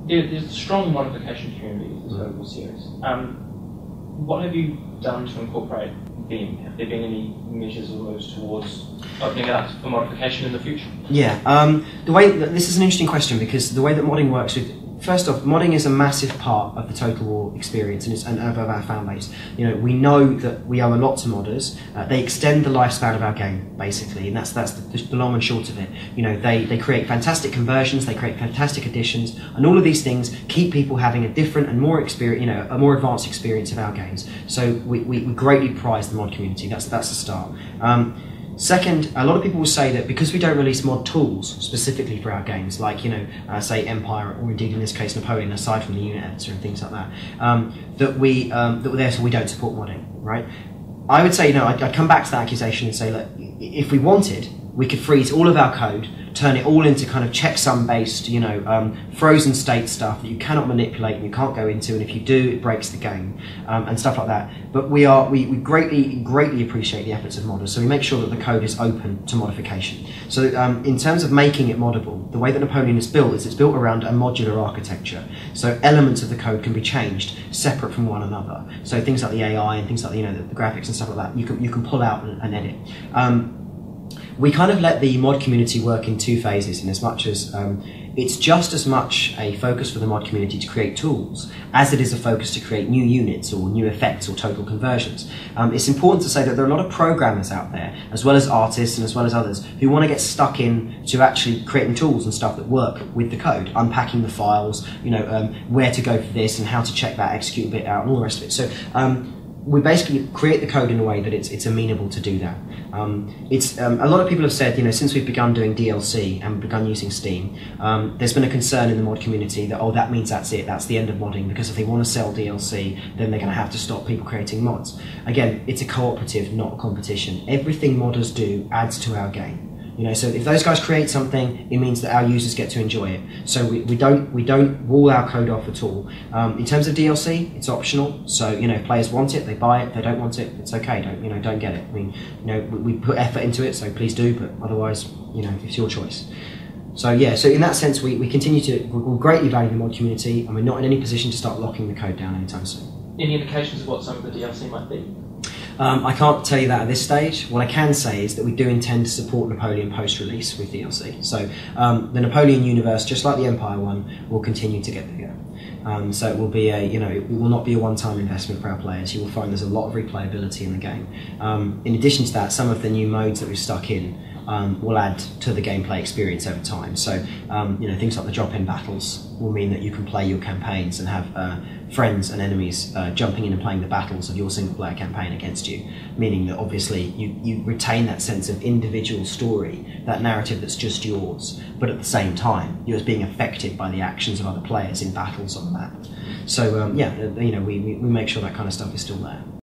there's a strong modification community with this overall series. What have you done to incorporate them? Have there been any measures or moves towards opening it up for modification in the future? Yeah, this is an interesting question, because the way that modding works with, first off, modding is a massive part of the Total War experience and of our fan base. You know, we know that we owe a lot to modders. They extend the lifespan of our game, basically, and that's the long and short of it. You know, they create fantastic conversions, they create fantastic additions, and all of these things keep people having a different and more experience, you know, a more advanced experience of our games. So we greatly prize the mod community. That's the start. Second, a lot of people will say that because we don't release mod tools specifically for our games, like, you know, say Empire, or indeed in this case Napoleon, aside from the unit editor and things like that, that therefore we don't support modding, right? I would say, you know, I'd come back to that accusation and say, look, if we wanted, we could freeze all of our code, turn it all into kind of checksum based, you know, frozen state stuff that you cannot manipulate and you can't go into, and if you do, it breaks the game, and stuff like that. But we greatly appreciate the efforts of modders, so we make sure that the code is open to modification. So in terms of making it moddable, the way that Napoleon is built is it's built around a modular architecture. So elements of the code can be changed separate from one another. So things like the AI and things like, you know, the graphics and stuff like that, you can pull out and edit. We kind of let the mod community work in two phases, in as much as it's just as much a focus for the mod community to create tools as it is a focus to create new units or new effects or total conversions. It's important to say that there are a lot of programmers out there, as well as artists and as well as others, who want to get stuck in to actually creating tools and stuff that work with the code, unpacking the files, you know, where to go for this and how to check that, execute a bit out, and all the rest of it. So we basically create the code in a way that it's amenable to do that. A lot of people have said, you know, since we've begun doing DLC and begun using Steam, there's been a concern in the mod community that, oh, that means that's it, that's the end of modding, because if they want to sell DLC, then they're going to have to stop people creating mods. Again, it's a cooperative, not a competition. Everything modders do adds to our game. You know, so if those guys create something, it means that our users get to enjoy it. So we don't wall our code off at all. In terms of DLC, it's optional. So, you know, if players want it, they buy it. If they don't want it, it's okay. Don't get it. I mean, you know, we put effort into it, so please do. But otherwise, you know, it's your choice. So yeah, so in that sense, we continue to greatly value the mod community, and we're not in any position to start locking the code down anytime soon. Any indications of what some of the DLC might be? I can't tell you that at this stage. What I can say is that we do intend to support Napoleon post-release with DLC. So the Napoleon universe, just like the Empire one, will continue to get bigger. So it will be it will not be a one-time investment for our players. You will find there's a lot of replayability in the game. In addition to that, some of the new modes that we've stuck in will add to the gameplay experience over time. So things like the drop-in battles will mean that you can play your campaigns and have friends and enemies jumping in and playing the battles of your single-player campaign against you, meaning that obviously you retain that sense of individual story, that narrative that's just yours, but at the same time you're being affected by the actions of other players in battles on the map. So we make sure that kind of stuff is still there.